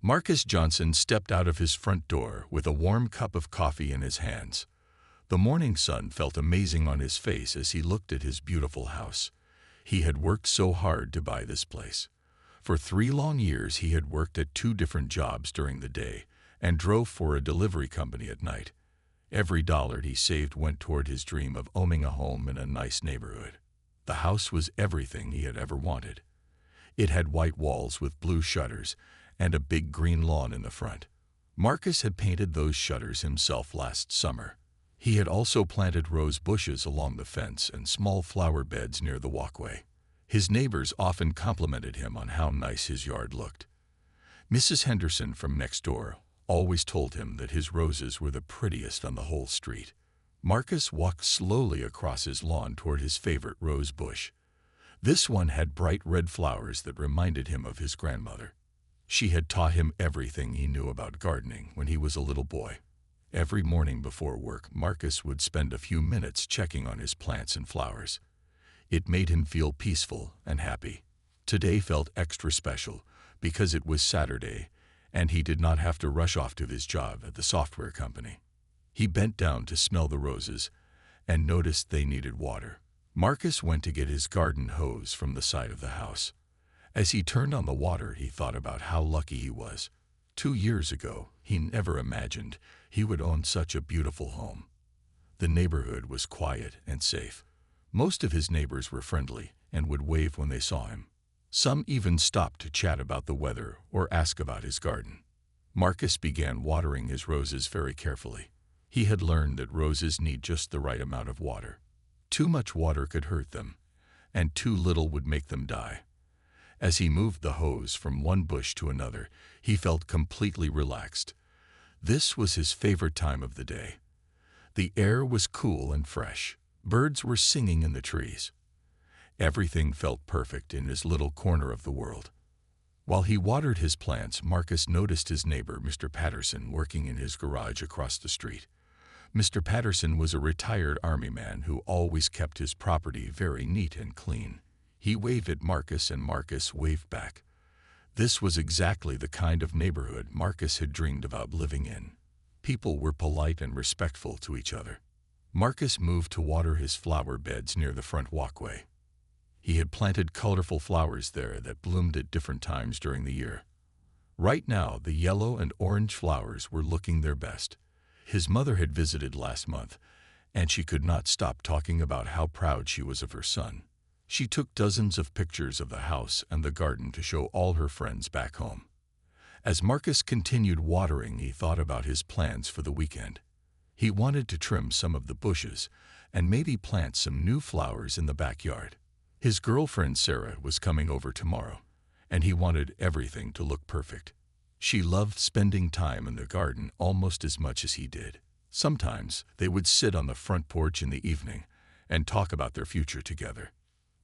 Marcus Johnson stepped out of his front door with a warm cup of coffee in his hands. The morning sun felt amazing on his face as he looked at his beautiful house. He had worked so hard to buy this place. For 3 long years he had worked at 2 different jobs during the day and drove for a delivery company at night. Every dollar he saved went toward his dream of owning a home in a nice neighborhood. The house was everything he had ever wanted. It had white walls with blue shutters and a big green lawn in the front. Marcus had painted those shutters himself last summer. He had also planted rose bushes along the fence and small flower beds near the walkway. His neighbors often complimented him on how nice his yard looked. Mrs. Henderson from next door always told him that his roses were the prettiest on the whole street. Marcus walked slowly across his lawn toward his favorite rose bush. This one had bright red flowers that reminded him of his grandmother. She had taught him everything he knew about gardening when he was a little boy. Every morning before work, Marcus would spend a few minutes checking on his plants and flowers. It made him feel peaceful and happy. Today felt extra special because it was Saturday and he did not have to rush off to his job at the software company. He bent down to smell the roses and noticed they needed water. Marcus went to get his garden hose from the side of the house. As he turned on the water, he thought about how lucky he was. 2 years ago, he never imagined he would own such a beautiful home. The neighborhood was quiet and safe. Most of his neighbors were friendly and would wave when they saw him. Some even stopped to chat about the weather or ask about his garden. Marcus began watering his roses very carefully. He had learned that roses need just the right amount of water. Too much water could hurt them, and too little would make them die. As he moved the hose from one bush to another, he felt completely relaxed. This was his favorite time of the day. The air was cool and fresh. Birds were singing in the trees. Everything felt perfect in his little corner of the world. While he watered his plants, Marcus noticed his neighbor, Mr. Patterson, working in his garage across the street. Mr. Patterson was a retired army man who always kept his property very neat and clean. He waved at Marcus and Marcus waved back. This was exactly the kind of neighborhood Marcus had dreamed about living in. People were polite and respectful to each other. Marcus moved to water his flower beds near the front walkway. He had planted colorful flowers there that bloomed at different times during the year. Right now, the yellow and orange flowers were looking their best. His mother had visited last month, and she could not stop talking about how proud she was of her son. She took dozens of pictures of the house and the garden to show all her friends back home. As Marcus continued watering, he thought about his plans for the weekend. He wanted to trim some of the bushes and maybe plant some new flowers in the backyard. His girlfriend Sarah was coming over tomorrow, and he wanted everything to look perfect. She loved spending time in the garden almost as much as he did. Sometimes they would sit on the front porch in the evening and talk about their future together.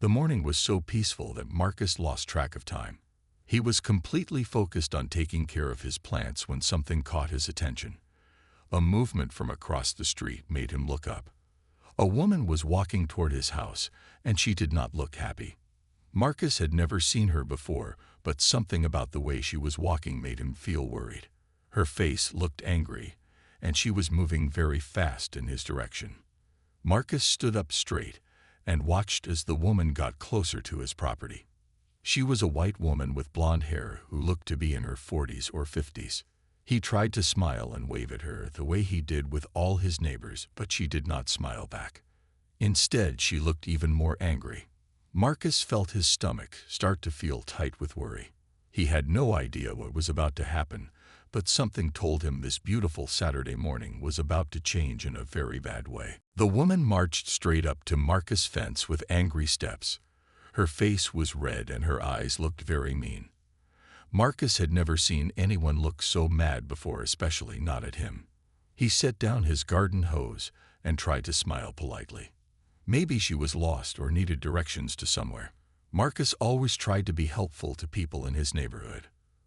The morning was so peaceful that Marcus lost track of time. He was completely focused on taking care of his plants when something caught his attention. A movement from across the street made him look up. A woman was walking toward his house, and she did not look happy. Marcus had never seen her before, but something about the way she was walking made him feel worried. Her face looked angry, and she was moving very fast in his direction. Marcus stood up straight and watched as the woman got closer to his property. She was a white woman with blonde hair who looked to be in her 40s or 50s. He tried to smile and wave at her the way he did with all his neighbors, but she did not smile back. Instead, she looked even more angry. Marcus felt his stomach start to feel tight with worry. He had no idea what was about to happen, but something told him this beautiful Saturday morning was about to change in a very bad way. The woman marched straight up to Marcus' fence with angry steps. Her face was red and her eyes looked very mean. Marcus had never seen anyone look so mad before, especially not at him. He set down his garden hose and tried to smile politely. Maybe she was lost or needed directions to somewhere. Marcus always tried to be helpful to people in his neighborhood.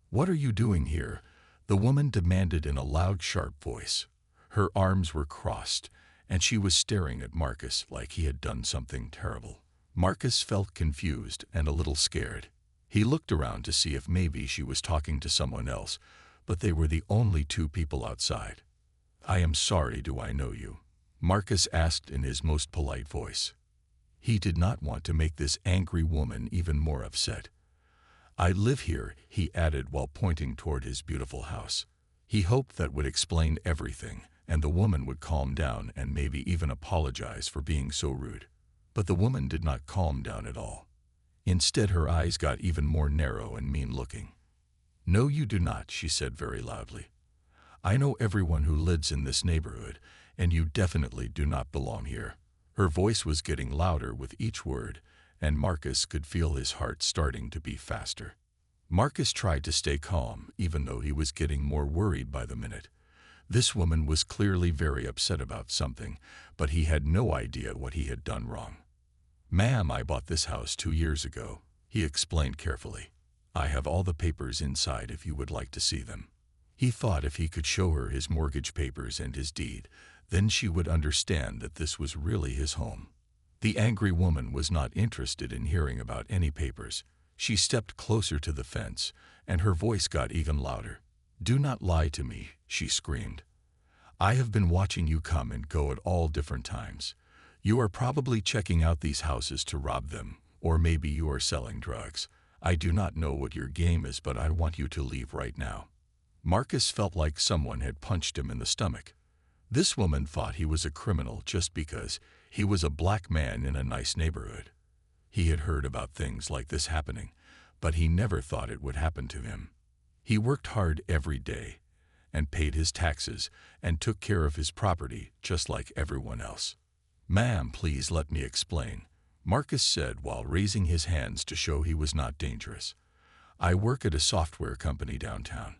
"What are you doing here?" the woman demanded in a loud, sharp voice. Her arms were crossed, and she was staring at Marcus like he had done something terrible. Marcus felt confused and a little scared. He looked around to see if maybe she was talking to someone else, but they were the only two people outside. "I am sorry, do I know you?" Marcus asked in his most polite voice. He did not want to make this angry woman even more upset. "I live here," he added while pointing toward his beautiful house. He hoped that would explain everything, and the woman would calm down and maybe even apologize for being so rude. But the woman did not calm down at all. Instead, her eyes got even more narrow and mean-looking. "No, you do not," she said very loudly. "I know everyone who lives in this neighborhood, and you definitely do not belong here." Her voice was getting louder with each word, and Marcus could feel his heart starting to beat faster. Marcus tried to stay calm, even though he was getting more worried by the minute. This woman was clearly very upset about something, but he had no idea what he had done wrong. "Ma'am, I bought this house 2 years ago," he explained carefully. "I have all the papers inside if you would like to see them." He thought if he could show her his mortgage papers and his deed, then she would understand that this was really his home. The angry woman was not interested in hearing about any papers. She stepped closer to the fence, and her voice got even louder. "Do not lie to me," she screamed. "I have been watching you come and go at all different times. You are probably checking out these houses to rob them, or maybe you are selling drugs. I do not know what your game is, but I want you to leave right now." Marcus felt like someone had punched him in the stomach. This woman thought he was a criminal just because he was a black man in a nice neighborhood. He had heard about things like this happening, but he never thought it would happen to him. He worked hard every day and paid his taxes and took care of his property just like everyone else. "Ma'am, please let me explain," Marcus said while raising his hands to show he was not dangerous. "I work at a software company downtown.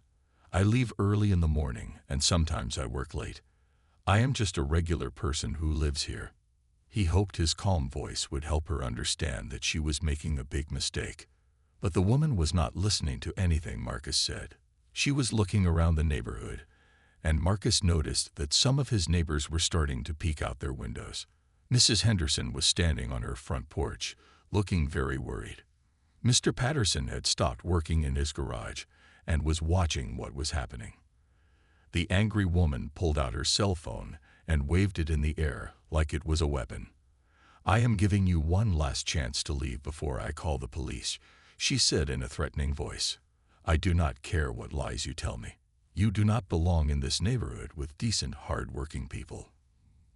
I leave early in the morning and sometimes I work late. I am just a regular person who lives here." He hoped his calm voice would help her understand that she was making a big mistake. But the woman was not listening to anything Marcus said. She was looking around the neighborhood, and Marcus noticed that some of his neighbors were starting to peek out their windows. Mrs. Henderson was standing on her front porch, looking very worried. Mr. Patterson had stopped working in his garage and was watching what was happening. The angry woman pulled out her cell phone and waved it in the air like it was a weapon. "I am giving you one last chance to leave before I call the police," she said in a threatening voice. "I do not care what lies you tell me. You do not belong in this neighborhood with decent, hard-working people."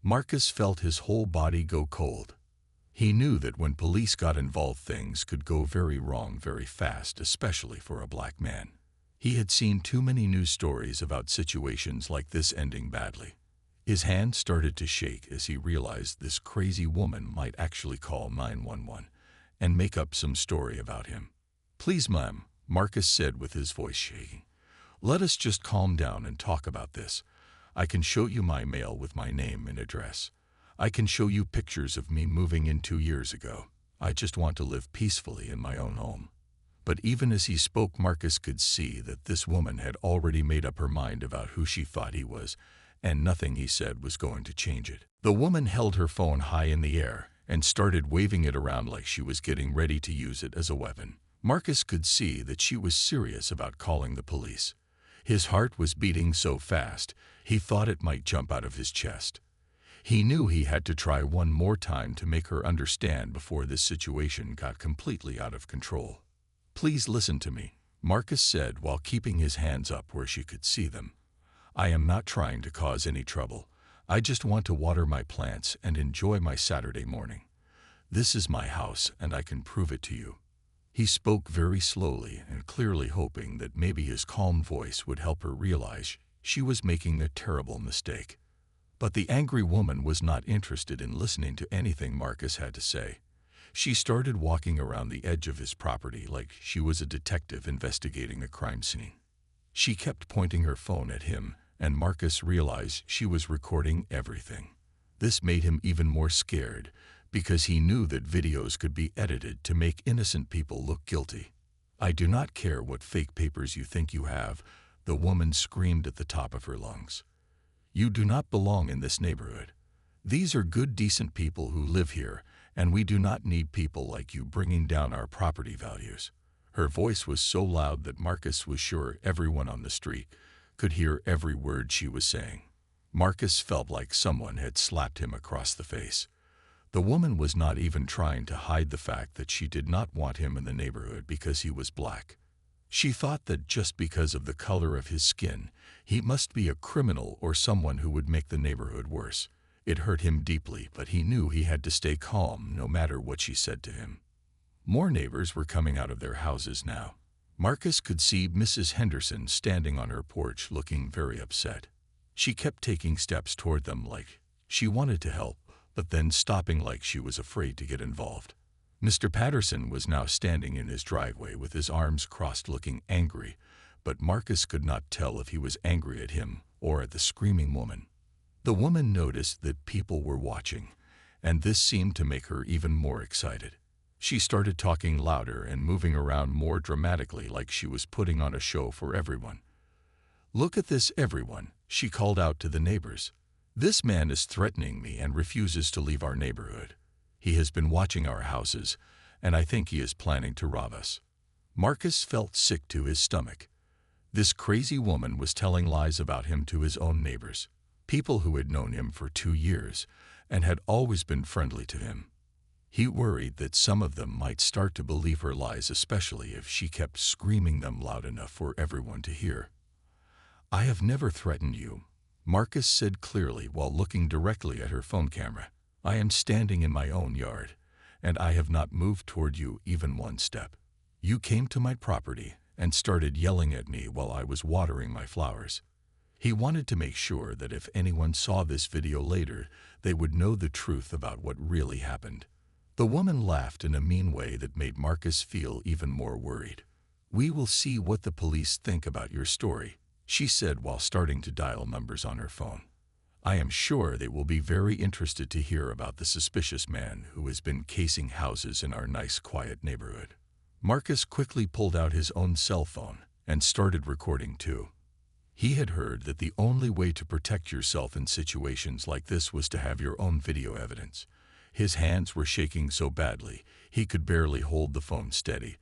Marcus felt his whole body go cold. He knew that when police got involved, things could go very wrong very fast, especially for a black man. He had seen too many news stories about situations like this ending badly. His hand started to shake as he realized this crazy woman might actually call 911 and make up some story about him. "Please, ma'am," Marcus said with his voice shaking. "Let us just calm down and talk about this. I can show you my mail with my name and address. I can show you pictures of me moving in 2 years ago. I just want to live peacefully in my own home." But even as he spoke, Marcus could see that this woman had already made up her mind about who she thought he was, and nothing he said was going to change it. The woman held her phone high in the air and started waving it around like she was getting ready to use it as a weapon. Marcus could see that she was serious about calling the police. His heart was beating so fast, he thought it might jump out of his chest. He knew he had to try one more time to make her understand before this situation got completely out of control. "Please listen to me," Marcus said while keeping his hands up where she could see them. "I am not trying to cause any trouble. I just want to water my plants and enjoy my Saturday morning. This is my house and I can prove it to you." He spoke very slowly and clearly, hoping that maybe his calm voice would help her realize she was making a terrible mistake. But the angry woman was not interested in listening to anything Marcus had to say. She started walking around the edge of his property like she was a detective investigating a crime scene. She kept pointing her phone at him, and Marcus realized she was recording everything. This made him even more scared, because he knew that videos could be edited to make innocent people look guilty. "I do not care what fake papers you think you have," the woman screamed at the top of her lungs. "You do not belong in this neighborhood. These are good, decent people who live here, and we do not need people like you bringing down our property values." Her voice was so loud that Marcus was sure everyone on the street could hear every word she was saying. Marcus felt like someone had slapped him across the face. The woman was not even trying to hide the fact that she did not want him in the neighborhood because he was black. She thought that just because of the color of his skin, he must be a criminal or someone who would make the neighborhood worse. It hurt him deeply, but he knew he had to stay calm no matter what she said to him. More neighbors were coming out of their houses now. Marcus could see Mrs. Henderson standing on her porch looking very upset. She kept taking steps toward them like she wanted to help, but then stopping like she was afraid to get involved. Mr. Patterson was now standing in his driveway with his arms crossed looking angry, but Marcus could not tell if he was angry at him or at the screaming woman. The woman noticed that people were watching, and this seemed to make her even more excited. She started talking louder and moving around more dramatically like she was putting on a show for everyone. "Look at this, everyone," she called out to the neighbors. "This man is threatening me and refuses to leave our neighborhood. He has been watching our houses, and I think he is planning to rob us." Marcus felt sick to his stomach. This crazy woman was telling lies about him to his own neighbors, people who had known him for 2 years and had always been friendly to him. He worried that some of them might start to believe her lies, especially if she kept screaming them loud enough for everyone to hear. "I have never threatened you," Marcus said clearly while looking directly at her phone camera. "I am standing in my own yard, and I have not moved toward you even one step. You came to my property and started yelling at me while I was watering my flowers." He wanted to make sure that if anyone saw this video later, they would know the truth about what really happened. The woman laughed in a mean way that made Marcus feel even more worried. "We will see what the police think about your story," she said while starting to dial numbers on her phone. "I am sure they will be very interested to hear about the suspicious man who has been casing houses in our nice, quiet neighborhood." Marcus quickly pulled out his own cell phone and started recording too. He had heard that the only way to protect yourself in situations like this was to have your own video evidence. His hands were shaking so badly he could barely hold the phone steady,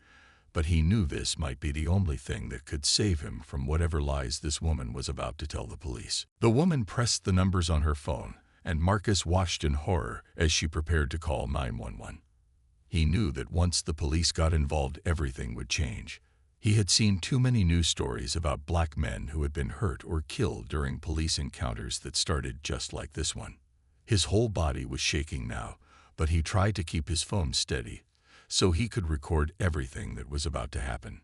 but he knew this might be the only thing that could save him from whatever lies this woman was about to tell the police. The woman pressed the numbers on her phone, and Marcus watched in horror as she prepared to call 911. He knew that once the police got involved, everything would change. He had seen too many news stories about black men who had been hurt or killed during police encounters that started just like this one. His whole body was shaking now, but he tried to keep his phone steady so he could record everything that was about to happen.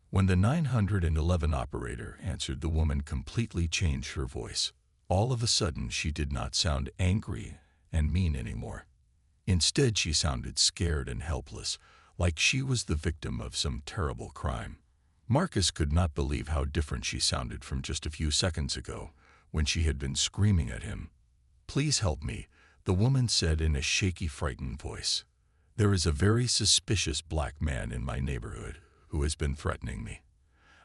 When the 911 operator answered, the woman completely changed her voice. All of a sudden, she did not sound angry and mean anymore. Instead, she sounded scared and helpless, like she was the victim of some terrible crime. Marcus could not believe how different she sounded from just a few seconds ago when she had been screaming at him. "Please help me," the woman said in a shaky, frightened voice. "There is a very suspicious black man in my neighborhood who has been threatening me.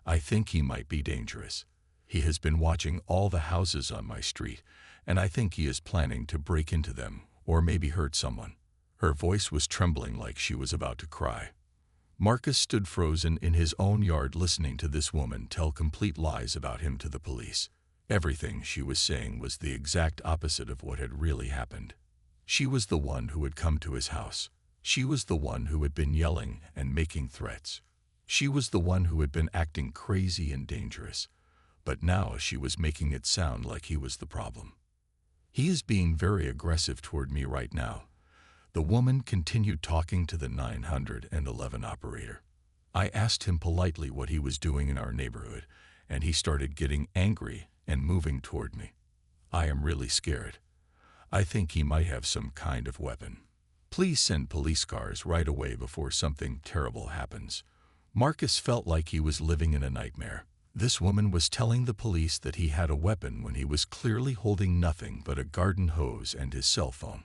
I think he might be dangerous. He has been watching all the houses on my street, and I think he is planning to break into them or maybe hurt someone." Her voice was trembling like she was about to cry. Marcus stood frozen in his own yard listening to this woman tell complete lies about him to the police. Everything she was saying was the exact opposite of what had really happened. She was the one who had come to his house. She was the one who had been yelling and making threats. She was the one who had been acting crazy and dangerous. But now she was making it sound like he was the problem. "He is being very aggressive toward me right now." The woman continued talking to the 911 operator. "I asked him politely what he was doing in our neighborhood, and he started getting angry and moving toward me. I am really scared. I think he might have some kind of weapon. Please send police cars right away before something terrible happens." Marcus felt like he was living in a nightmare. This woman was telling the police that he had a weapon when he was clearly holding nothing but a garden hose and his cell phone.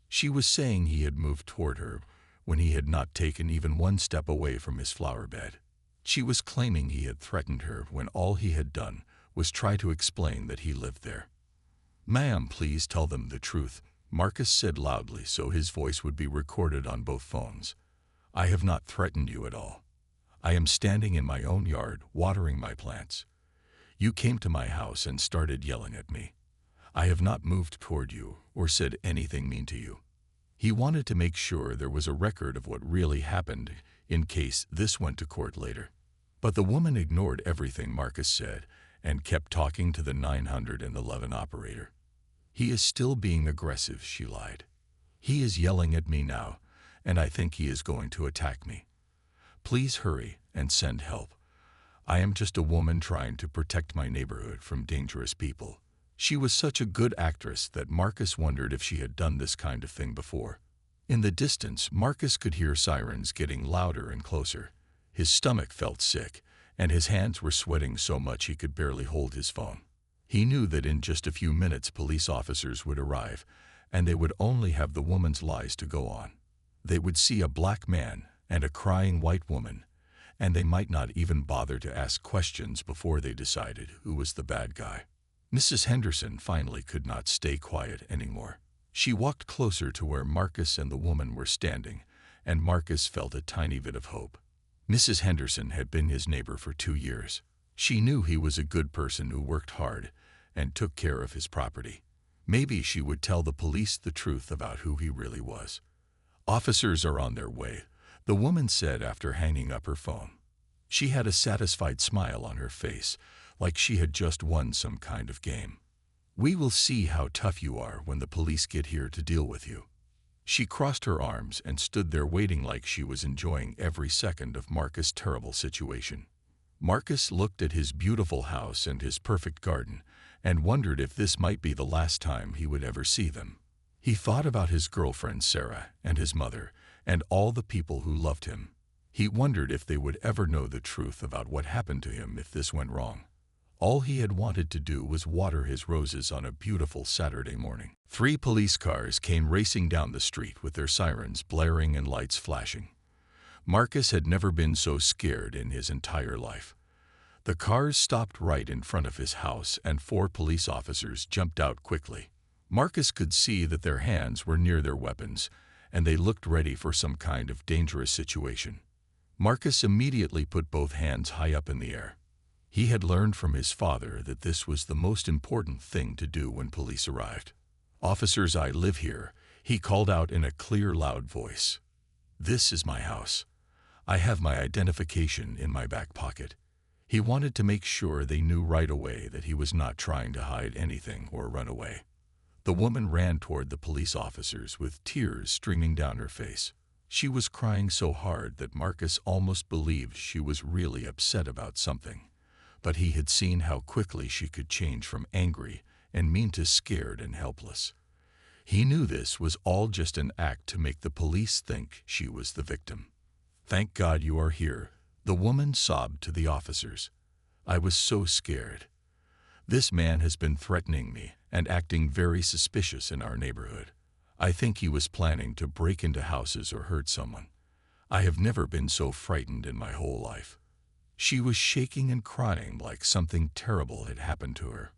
She was saying he had moved toward her when he had not taken even one step away from his flower bed. She was claiming he had threatened her when all he had done was try to explain that he lived there. "Ma'am, please tell them the truth," Marcus said loudly so his voice would be recorded on both phones. "I have not threatened you at all. I am standing in my own yard, watering my plants. You came to my house and started yelling at me. I have not moved toward you or said anything mean to you." He wanted to make sure there was a record of what really happened in case this went to court later. But the woman ignored everything Marcus said and kept talking to the 911 operator. "He is still being aggressive," she lied. "He is yelling at me now, and I think he is going to attack me. Please hurry and send help. I am just a woman trying to protect my neighborhood from dangerous people." She was such a good actress that Marcus wondered if she had done this kind of thing before. In the distance, Marcus could hear sirens getting louder and closer. His stomach felt sick, and his hands were sweating so much he could barely hold his phone. He knew that in just a few minutes police officers would arrive, and they would only have the woman's lies to go on. They would see a black man and a crying white woman, and they might not even bother to ask questions before they decided who was the bad guy. Mrs. Henderson finally could not stay quiet anymore. She walked closer to where Marcus and the woman were standing, and Marcus felt a tiny bit of hope. Mrs. Henderson had been his neighbor for 2 years. She knew he was a good person who worked hard and took care of his property. Maybe she would tell the police the truth about who he really was. "Officers are on their way," the woman said after hanging up her phone. She had a satisfied smile on her face, like she had just won some kind of game. "We will see how tough you are when the police get here to deal with you." She crossed her arms and stood there waiting like she was enjoying every second of Marcus' terrible situation. Marcus looked at his beautiful house and his perfect garden and wondered if this might be the last time he would ever see them. He thought about his girlfriend Sarah and his mother and all the people who loved him. He wondered if they would ever know the truth about what happened to him if this went wrong. All he had wanted to do was water his roses on a beautiful Saturday morning. 3 police cars came racing down the street with their sirens blaring and lights flashing. Marcus had never been so scared in his entire life. The cars stopped right in front of his house and 4 police officers jumped out quickly. Marcus could see that their hands were near their weapons, and they looked ready for some kind of dangerous situation. Marcus immediately put both hands high up in the air. He had learned from his father that this was the most important thing to do when police arrived. "Officers, I live here," he called out in a clear, loud voice. "This is my house. I have my identification in my back pocket." He wanted to make sure they knew right away that he was not trying to hide anything or run away. The woman ran toward the police officers with tears streaming down her face. She was crying so hard that Marcus almost believed she was really upset about something. But he had seen how quickly she could change from angry and mean to scared and helpless. He knew this was all just an act to make the police think she was the victim. "Thank God you are here," the woman sobbed to the officers. "I was so scared. This man has been threatening me and acting very suspicious in our neighborhood. I think he was planning to break into houses or hurt someone. I have never been so frightened in my whole life." She was shaking and crying like something terrible had happened to her.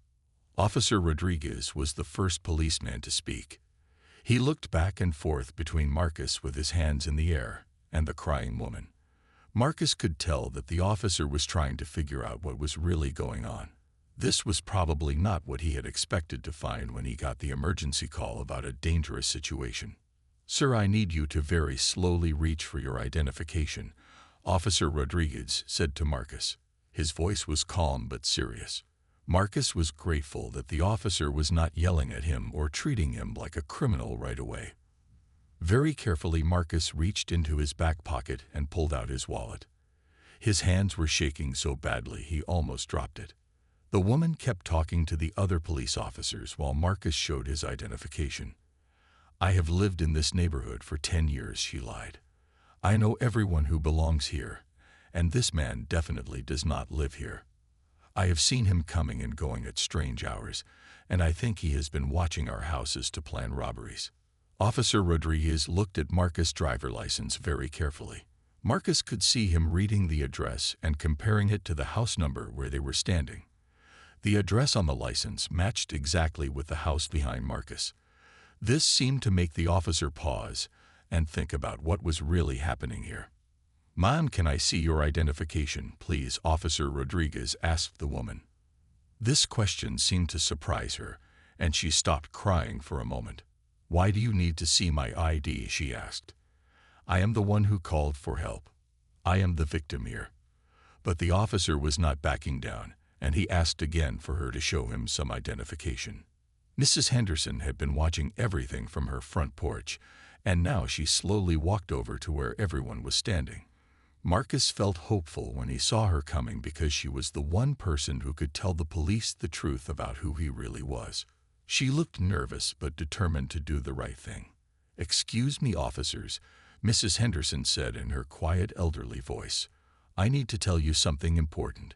Officer Rodriguez was the first policeman to speak. He looked back and forth between Marcus with his hands in the air and the crying woman. Marcus could tell that the officer was trying to figure out what was really going on. This was probably not what he had expected to find when he got the emergency call about a dangerous situation. "Sir, I need you to very slowly reach for your identification," Officer Rodriguez said to Marcus. His voice was calm but serious. Marcus was grateful that the officer was not yelling at him or treating him like a criminal right away. Very carefully, Marcus reached into his back pocket and pulled out his wallet. His hands were shaking so badly he almost dropped it. The woman kept talking to the other police officers while Marcus showed his identification. "I have lived in this neighborhood for 10 years, she lied. "I know everyone who belongs here, and this man definitely does not live here. I have seen him coming and going at strange hours, and I think he has been watching our houses to plan robberies." Officer Rodriguez looked at Marcus' driver license very carefully. Marcus could see him reading the address and comparing it to the house number where they were standing. The address on the license matched exactly with the house behind Marcus. This seemed to make the officer pause and think about what was really happening here. "Ma'am, can I see your identification, please?" Officer Rodriguez asked the woman. This question seemed to surprise her, and she stopped crying for a moment. "Why do you need to see my ID?" she asked. "I am the one who called for help. I am the victim here." But the officer was not backing down, and he asked again for her to show him some identification. Mrs. Henderson had been watching everything from her front porch, and now she slowly walked over to where everyone was standing. Marcus felt hopeful when he saw her coming because she was the one person who could tell the police the truth about who he really was. She looked nervous but determined to do the right thing. "Excuse me, officers," Mrs. Henderson said in her quiet elderly voice. "I need to tell you something important.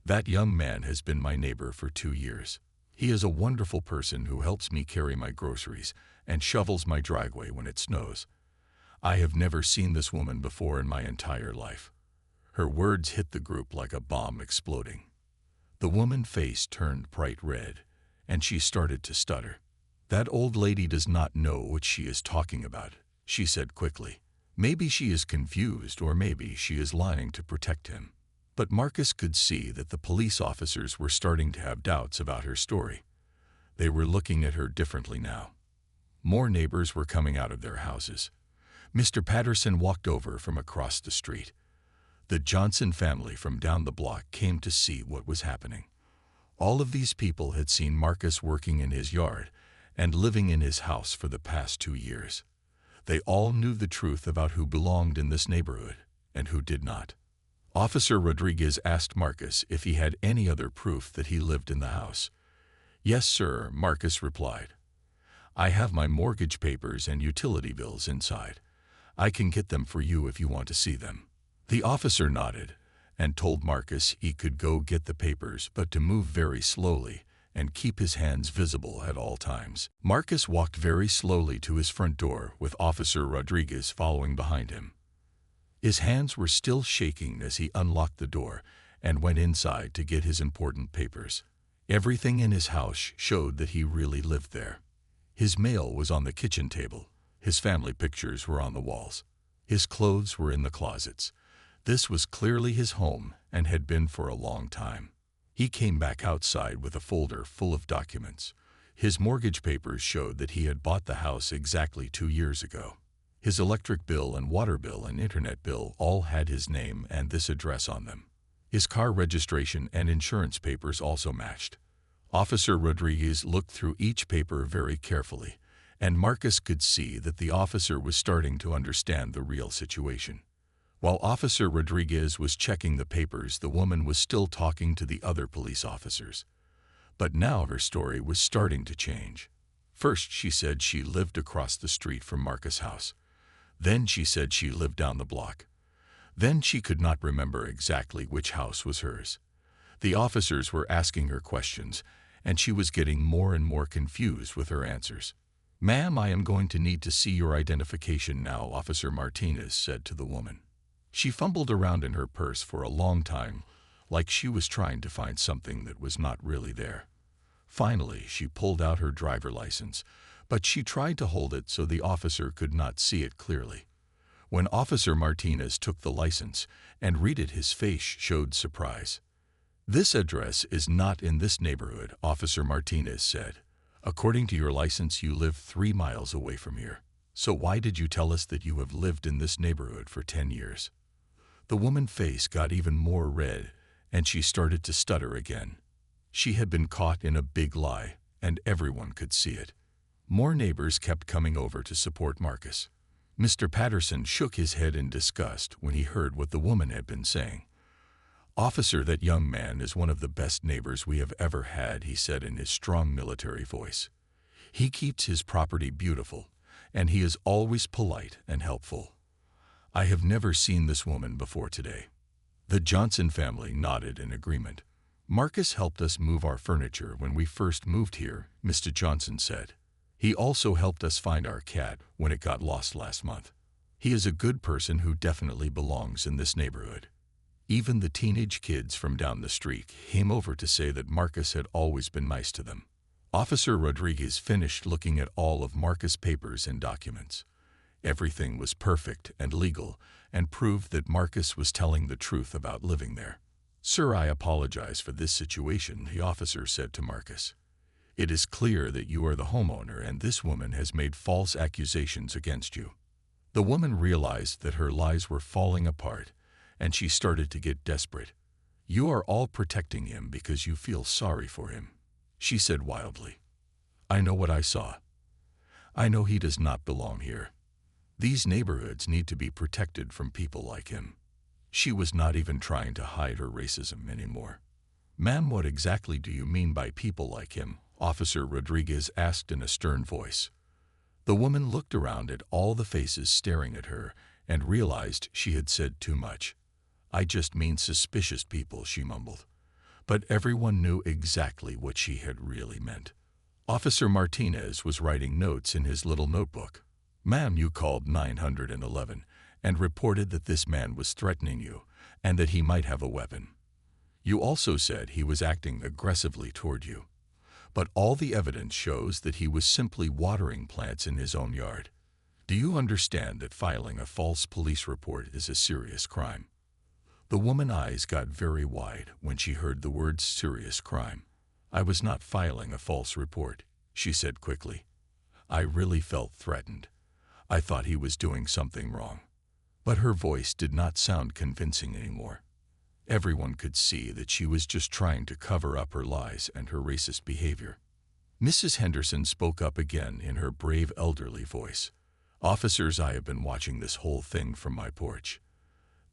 That young man has been my neighbor for 2 years. He is a wonderful person who helps me carry my groceries and shovels my driveway when it snows. I have never seen this woman before in my entire life." Her words hit the group like a bomb exploding. The woman's face turned bright red, and she started to stutter. "That old lady does not know what she is talking about," she said quickly. "Maybe she is confused, or maybe she is lying to protect him." But Marcus could see that the police officers were starting to have doubts about her story. They were looking at her differently now. More neighbors were coming out of their houses. Mr. Patterson walked over from across the street. The Johnson family from down the block came to see what was happening. All of these people had seen Marcus working in his yard and living in his house for the past 2 years. They all knew the truth about who belonged in this neighborhood and who did not. Officer Rodriguez asked Marcus if he had any other proof that he lived in the house. "Yes, sir," Marcus replied. "I have my mortgage papers and utility bills inside. I can get them for you if you want to see them." The officer nodded and told Marcus he could go get the papers, but to move very slowly and keep his hands visible at all times. Marcus walked very slowly to his front door with Officer Rodriguez following behind him. His hands were still shaking as he unlocked the door and went inside to get his important papers. Everything in his house showed that he really lived there. His mail was on the kitchen table. His family pictures were on the walls. His clothes were in the closets. This was clearly his home and had been for a long time. He came back outside with a folder full of documents. His mortgage papers showed that he had bought the house exactly 2 years ago. His electric bill and water bill and internet bill all had his name and this address on them. His car registration and insurance papers also matched. Officer Rodriguez looked through each paper very carefully, and Marcus could see that the officer was starting to understand the real situation. While Officer Rodriguez was checking the papers, the woman was still talking to the other police officers. But now her story was starting to change. First, she said she lived across the street from Marcus' house. Then she said she lived down the block. Then she could not remember exactly which house was hers. The officers were asking her questions, and she was getting more and more confused with her answers. "Ma'am, I am going to need to see your identification now," Officer Martinez said to the woman. She fumbled around in her purse for a long time, like she was trying to find something that was not really there. Finally, she pulled out her driver license, but she tried to hold it so the officer could not see it clearly. When Officer Martinez took the license and read it, his face showed surprise. "This address is not in this neighborhood," Officer Martinez said. "According to your license, you live 3 miles away from here. So why did you tell us that you have lived in this neighborhood for 10 years? The woman's face got even more red, and she started to stutter again. She had been caught in a big lie, and everyone could see it. More neighbors kept coming over to support Marcus. Mr. Patterson shook his head in disgust when he heard what the woman had been saying. "Officer, that young man is one of the best neighbors we have ever had," he said in his strong military voice. "He keeps his property beautiful, and he is always polite and helpful. I have never seen this woman before today." The Johnson family nodded in agreement. "Marcus helped us move our furniture when we first moved here," Mr. Johnson said. "He also helped us find our cat when it got lost last month. He is a good person who definitely belongs in this neighborhood." Even the teenage kids from down the street came over to say that Marcus had always been nice to them. Officer Rodriguez finished looking at all of Marcus' papers and documents. Everything was perfect and legal, and proved that Marcus was telling the truth about living there. "Sir, I apologize for this situation," the officer said to Marcus. "It is clear that you are the homeowner and this woman has made false accusations against you." The woman realized that her lies were falling apart, and she started to get desperate. "You are all protecting him because you feel sorry for him," she said wildly. "I know what I saw. I know he does not belong here. These neighborhoods need to be protected from people like him." She was not even trying to hide her racism anymore. "Ma'am, what exactly do you mean by people like him?" Officer Rodriguez asked in a stern voice. The woman looked around at all the faces staring at her and realized she had said too much. "I just mean suspicious people," she mumbled. But everyone knew exactly what she had really meant. Officer Martinez was writing notes in his little notebook. "Ma'am, you called 911 and reported that this man was threatening you and that he might have a weapon. You also said he was acting aggressively toward you. But all the evidence shows that he was simply watering plants in his own yard. Do you understand that filing a false police report is a serious crime?" The woman's eyes got very wide when she heard the words serious crime. "I was not filing a false report," she said quickly. "I really felt threatened. I thought he was doing something wrong." But her voice did not sound convincing anymore. Everyone could see that she was just trying to cover up her lies and her racist behavior. Mrs. Henderson spoke up again in her brave elderly voice. "Officers, I have been watching this whole thing from my porch.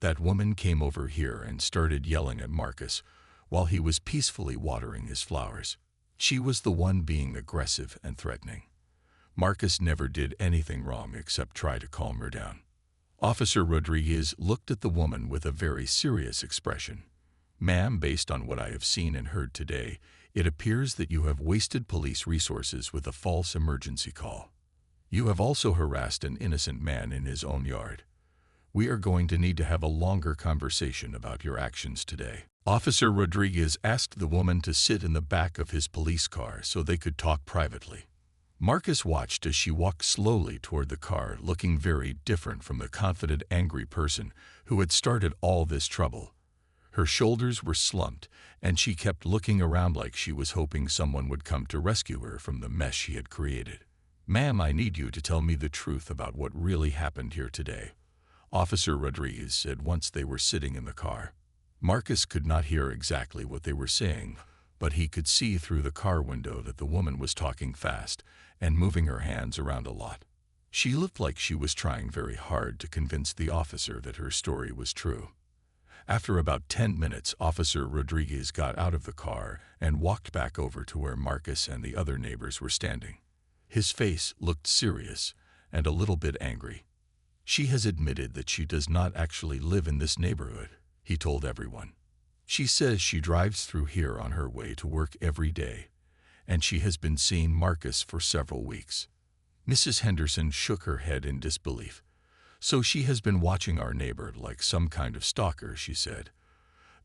That woman came over here and started yelling at Marcus while he was peacefully watering his flowers. She was the one being aggressive and threatening. Marcus never did anything wrong except try to calm her down." Officer Rodriguez looked at the woman with a very serious expression. "Ma'am, based on what I have seen and heard today, it appears that you have wasted police resources with a false emergency call. You have also harassed an innocent man in his own yard. We are going to need to have a longer conversation about your actions today." Officer Rodriguez asked the woman to sit in the back of his police car so they could talk privately. Marcus watched as she walked slowly toward the car, looking very different from the confident, angry person who had started all this trouble. Her shoulders were slumped, and she kept looking around like she was hoping someone would come to rescue her from the mess she had created. "Ma'am, I need you to tell me the truth about what really happened here today," Officer Rodriguez said once they were sitting in the car. Marcus could not hear exactly what they were saying, but he could see through the car window that the woman was talking fast and moving her hands around a lot. She looked like she was trying very hard to convince the officer that her story was true. After about 10 minutes, Officer Rodriguez got out of the car and walked back over to where Marcus and the other neighbors were standing. His face looked serious and a little bit angry. "She has admitted that she does not actually live in this neighborhood," he told everyone. "She says she drives through here on her way to work every day, and she has been seeing Marcus for several weeks." Mrs. Henderson shook her head in disbelief. "So she has been watching our neighbor like some kind of stalker," she said.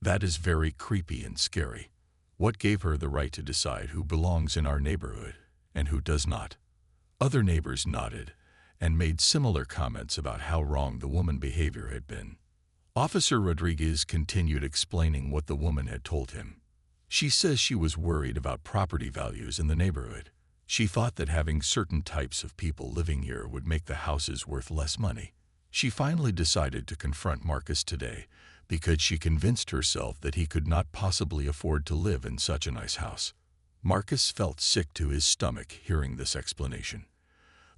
"That is very creepy and scary. What gave her the right to decide who belongs in our neighborhood and who does not?" Other neighbors nodded and made similar comments about how wrong the woman's behavior had been. Officer Rodriguez continued explaining what the woman had told him. "She says she was worried about property values in the neighborhood. She thought that having certain types of people living here would make the houses worth less money. She finally decided to confront Marcus today because she convinced herself that he could not possibly afford to live in such a nice house." Marcus felt sick to his stomach hearing this explanation.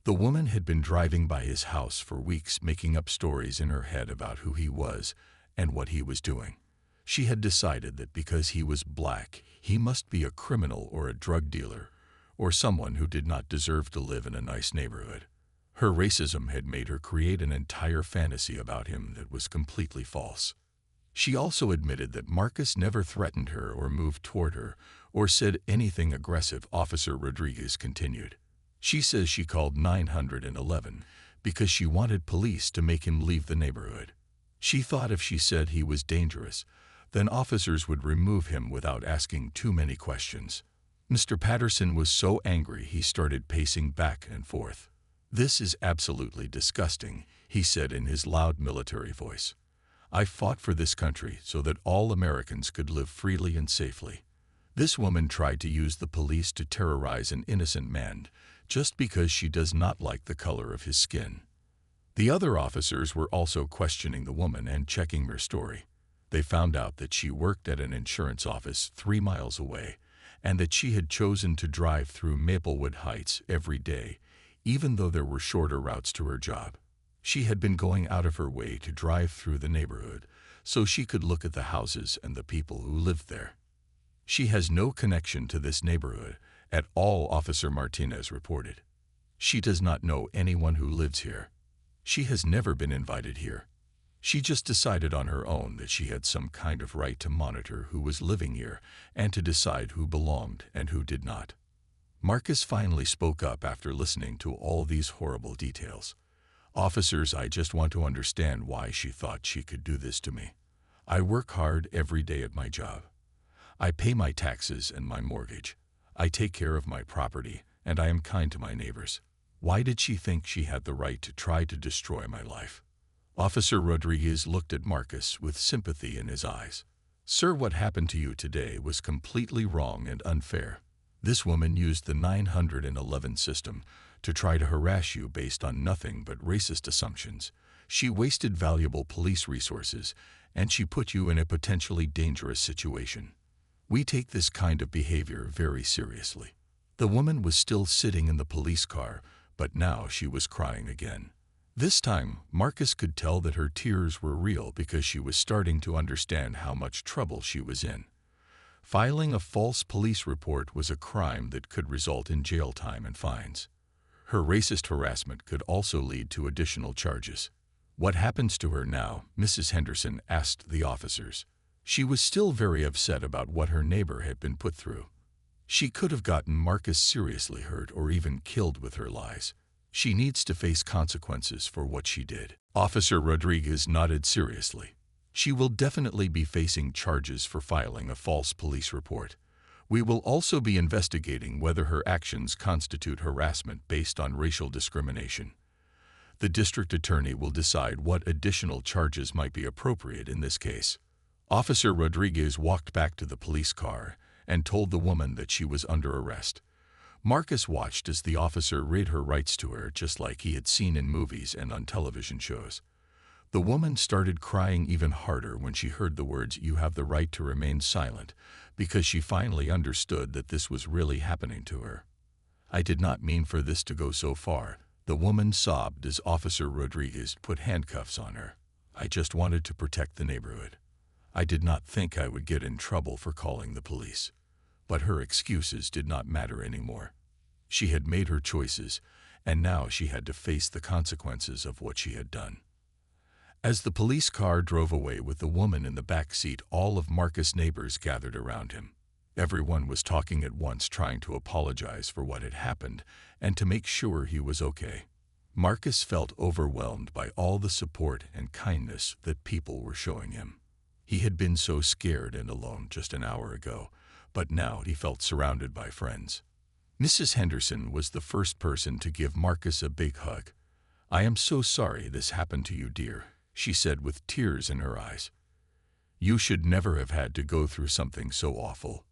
The woman had been driving by his house for weeks, making up stories in her head about who he was and what he was doing. She had decided that because he was black, he must be a criminal or a drug dealer, or someone who did not deserve to live in a nice neighborhood. Her racism had made her create an entire fantasy about him that was completely false. She also admitted that Marcus never threatened her or moved toward her or said anything aggressive. Officer Rodriguez continued. "She says she called 911 because she wanted police to make him leave the neighborhood. She thought if she said he was dangerous, then officers would remove him without asking too many questions." Mr. Patterson was so angry he started pacing back and forth. "This is absolutely disgusting," he said in his loud military voice. "I fought for this country so that all Americans could live freely and safely. This woman tried to use the police to terrorize an innocent man just because she does not like the color of his skin." The other officers were also questioning the woman and checking her story. They found out that she worked at an insurance office 3 miles away and that she had chosen to drive through Maplewood Heights every day, even though there were shorter routes to her job. She had been going out of her way to drive through the neighborhood so she could look at the houses and the people who lived there. "She has no connection to this neighborhood at all," Officer Martinez reported. "She does not know anyone who lives here. She has never been invited here. She just decided on her own that she had some kind of right to monitor who was living here and to decide who belonged and who did not." Marcus finally spoke up after listening to all these horrible details. "Officers, I just want to understand why she thought she could do this to me. I work hard every day at my job. I pay my taxes and my mortgage. I take care of my property, and I am kind to my neighbors. Why did she think she had the right to try to destroy my life?" Officer Rodriguez looked at Marcus with sympathy in his eyes. "Sir, what happened to you today was completely wrong and unfair. This woman used the 911 system to try to harass you based on nothing but racist assumptions. She wasted valuable police resources, and she put you in a potentially dangerous situation. We take this kind of behavior very seriously." The woman was still sitting in the police car, but now she was crying again. This time, Marcus could tell that her tears were real because she was starting to understand how much trouble she was in. Filing a false police report was a crime that could result in jail time and fines. Her racist harassment could also lead to additional charges. "What happens to her now?" Mrs. Henderson asked the officers. She was still very upset about what her neighbor had been put through. She could have gotten Marcus seriously hurt or even killed with her lies. She needs to face consequences for what she did. Officer Rodriguez nodded seriously. "She will definitely be facing charges for filing a false police report. We will also be investigating whether her actions constitute harassment based on racial discrimination. The district attorney will decide what additional charges might be appropriate in this case." Officer Rodriguez walked back to the police car and told the woman that she was under arrest. Marcus watched as the officer read her rights to her just like he had seen in movies and on television shows. The woman started crying even harder when she heard the words, "You have the right to remain silent," because she finally understood that this was really happening to her. "I did not mean for this to go so far," the woman sobbed as Officer Rodriguez put handcuffs on her. "I just wanted to protect the neighborhood. I did not think I would get in trouble for calling the police." But her excuses did not matter anymore. She had made her choices, and now she had to face the consequences of what she had done. As the police car drove away with the woman in the back seat, all of Marcus' neighbors gathered around him. Everyone was talking at once, trying to apologize for what had happened and to make sure he was okay. Marcus felt overwhelmed by all the support and kindness that people were showing him. He had been so scared and alone just an hour ago, but now he felt surrounded by friends. Mrs. Henderson was the first person to give Marcus a big hug. "I am so sorry this happened to you, dear," she said with tears in her eyes. "You should never have had to go through something so awful.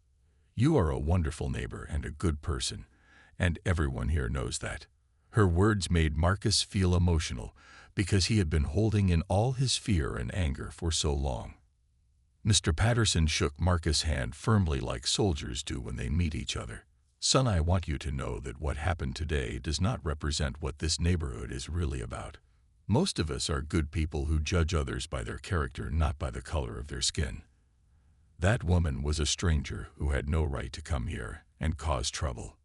You are a wonderful neighbor and a good person, and everyone here knows that." Her words made Marcus feel emotional because he had been holding in all his fear and anger for so long. Mr. Patterson shook Marcus' hand firmly like soldiers do when they meet each other. "Son, I want you to know that what happened today does not represent what this neighborhood is really about. Most of us are good people who judge others by their character, not by the color of their skin. That woman was a stranger who had no right to come here and cause trouble."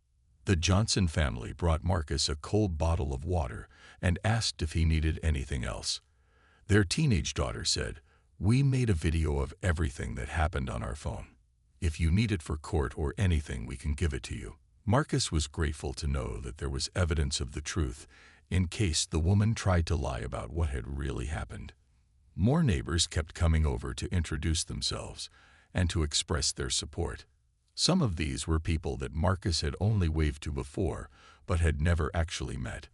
The Johnson family brought Marcus a cold bottle of water and asked if he needed anything else. Their teenage daughter said, "We made a video of everything that happened on our phone. If you need it for court or anything, we can give it to you." Marcus was grateful to know that there was evidence of the truth in case the woman tried to lie about what had really happened. More neighbors kept coming over to introduce themselves and to express their support. Some of these were people that Marcus had only waved to before but had never actually met.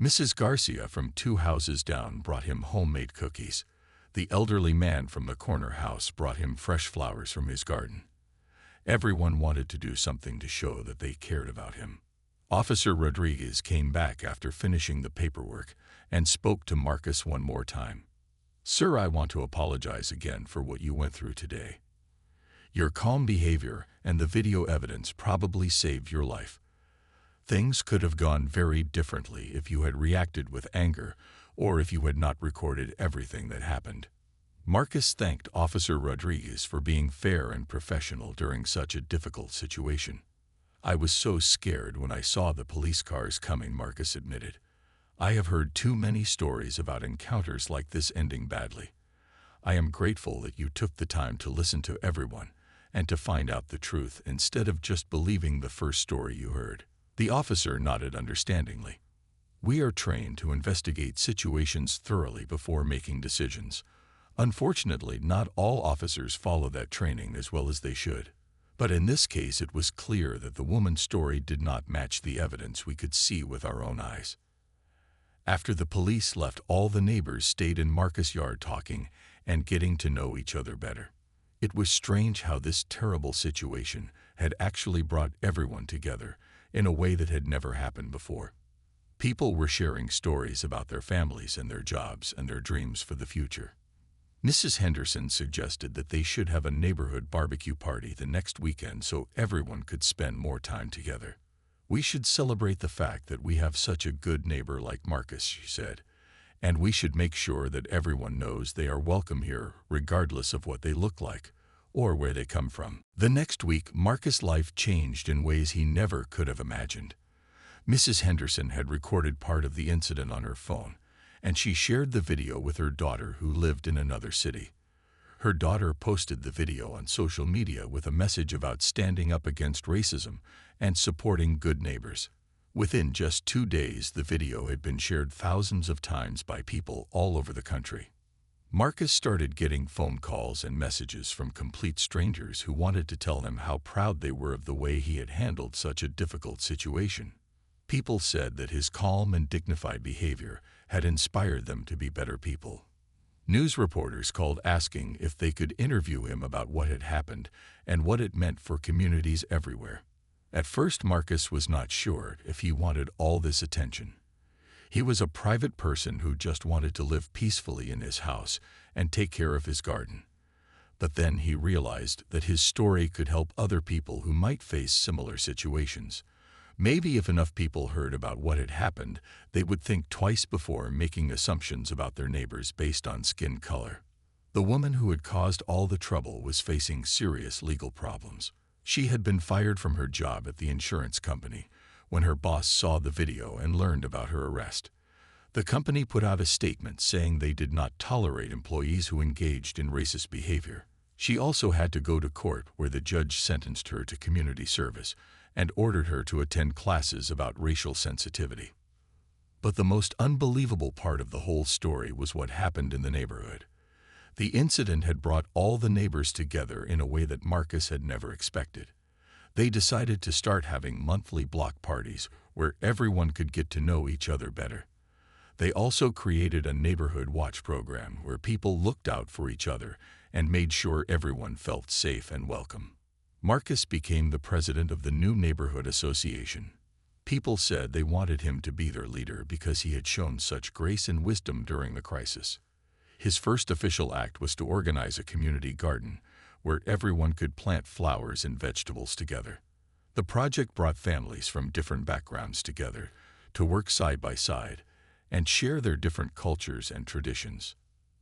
Mrs. Garcia from 2 houses down brought him homemade cookies. The elderly man from the corner house brought him fresh flowers from his garden. Everyone wanted to do something to show that they cared about him. Officer Rodriguez came back after finishing the paperwork and spoke to Marcus one more time. "Sir, I want to apologize again for what you went through today. Your calm behavior and the video evidence probably saved your life. Things could have gone very differently if you had reacted with anger or if you had not recorded everything that happened." Marcus thanked Officer Rodriguez for being fair and professional during such a difficult situation. "I was so scared when I saw the police cars coming," Marcus admitted. "I have heard too many stories about encounters like this ending badly. I am grateful that you took the time to listen to everyone and to find out the truth instead of just believing the first story you heard." The officer nodded understandingly. "We are trained to investigate situations thoroughly before making decisions. Unfortunately, not all officers follow that training as well as they should. But in this case, it was clear that the woman's story did not match the evidence we could see with our own eyes." After the police left, all the neighbors stayed in Marcus' yard talking and getting to know each other better. It was strange how this terrible situation had actually brought everyone together in a way that had never happened before. People were sharing stories about their families and their jobs and their dreams for the future. Mrs. Henderson suggested that they should have a neighborhood barbecue party the next weekend so everyone could spend more time together. "We should celebrate the fact that we have such a good neighbor like Marcus," she said, "and we should make sure that everyone knows they are welcome here regardless of what they look like or where they come from." The next week, Marcus' life changed in ways he never could have imagined. Mrs. Henderson had recorded part of the incident on her phone, and she shared the video with her daughter who lived in another city. Her daughter posted the video on social media with a message about standing up against racism and supporting good neighbors. Within just 2 days, the video had been shared thousands of times by people all over the country. Marcus started getting phone calls and messages from complete strangers who wanted to tell him how proud they were of the way he had handled such a difficult situation. People said that his calm and dignified behavior had inspired them to be better people. News reporters called asking if they could interview him about what had happened and what it meant for communities everywhere. At first, Marcus was not sure if he wanted all this attention. He was a private person who just wanted to live peacefully in his house and take care of his garden. But then he realized that his story could help other people who might face similar situations. Maybe if enough people heard about what had happened, they would think twice before making assumptions about their neighbors based on skin color. The woman who had caused all the trouble was facing serious legal problems. She had been fired from her job at the insurance company when her boss saw the video and learned about her arrest. The company put out a statement saying they did not tolerate employees who engaged in racist behavior. She also had to go to court where the judge sentenced her to community service and ordered her to attend classes about racial sensitivity. But the most unbelievable part of the whole story was what happened in the neighborhood. The incident had brought all the neighbors together in a way that Marcus had never expected. They decided to start having monthly block parties where everyone could get to know each other better. They also created a neighborhood watch program where people looked out for each other and made sure everyone felt safe and welcome. Marcus became the president of the new neighborhood association. People said they wanted him to be their leader because he had shown such grace and wisdom during the crisis. His first official act was to organize a community garden where everyone could plant flowers and vegetables together. The project brought families from different backgrounds together to work side by side and share their different cultures and traditions.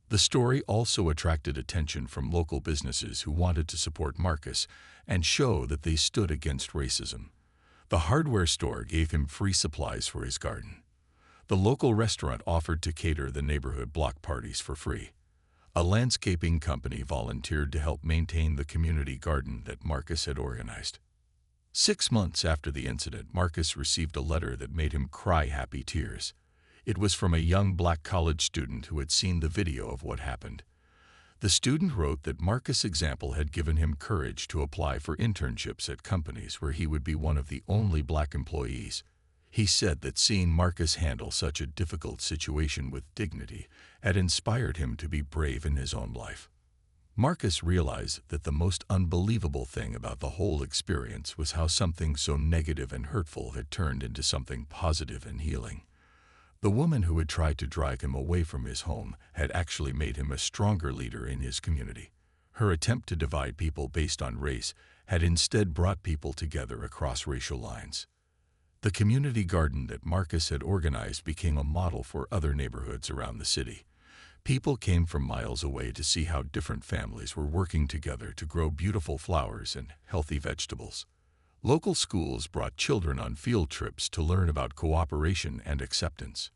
The story also attracted attention from local businesses who wanted to support Marcus and show that they stood against racism. The hardware store gave him free supplies for his garden. The local restaurant offered to cater the neighborhood block parties for free. A landscaping company volunteered to help maintain the community garden that Marcus had organized. 6 months after the incident, Marcus received a letter that made him cry happy tears. It was from a young black college student who had seen the video of what happened. The student wrote that Marcus' example had given him courage to apply for internships at companies where he would be one of the only black employees. He said that seeing Marcus handle such a difficult situation with dignity had inspired him to be brave in his own life. Marcus realized that the most unbelievable thing about the whole experience was how something so negative and hurtful had turned into something positive and healing. The woman who had tried to drag him away from his home had actually made him a stronger leader in his community. Her attempt to divide people based on race had instead brought people together across racial lines. The community garden that Marcus had organized became a model for other neighborhoods around the city. People came from miles away to see how different families were working together to grow beautiful flowers and healthy vegetables. Local schools brought children on field trips to learn about cooperation and acceptance.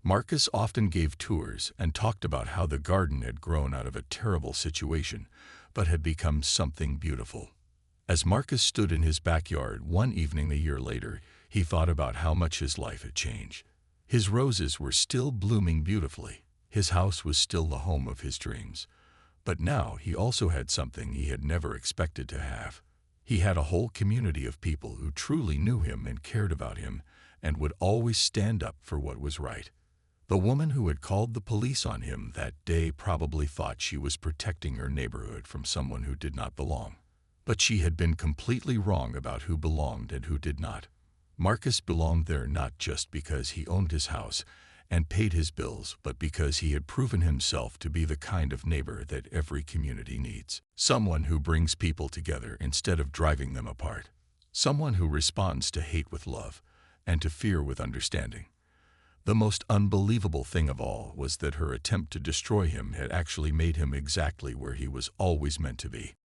Marcus often gave tours and talked about how the garden had grown out of a terrible situation, but had become something beautiful. As Marcus stood in his backyard one evening a year later, he thought about how much his life had changed. His roses were still blooming beautifully. His house was still the home of his dreams. But now he also had something he had never expected to have. He had a whole community of people who truly knew him and cared about him and would always stand up for what was right. The woman who had called the police on him that day probably thought she was protecting her neighborhood from someone who did not belong. But she had been completely wrong about who belonged and who did not. Marcus belonged there not just because he owned his house and paid his bills, but because he had proven himself to be the kind of neighbor that every community needs. Someone who brings people together instead of driving them apart. Someone who responds to hate with love and to fear with understanding. The most unbelievable thing of all was that her attempt to destroy him had actually made him exactly where he was always meant to be.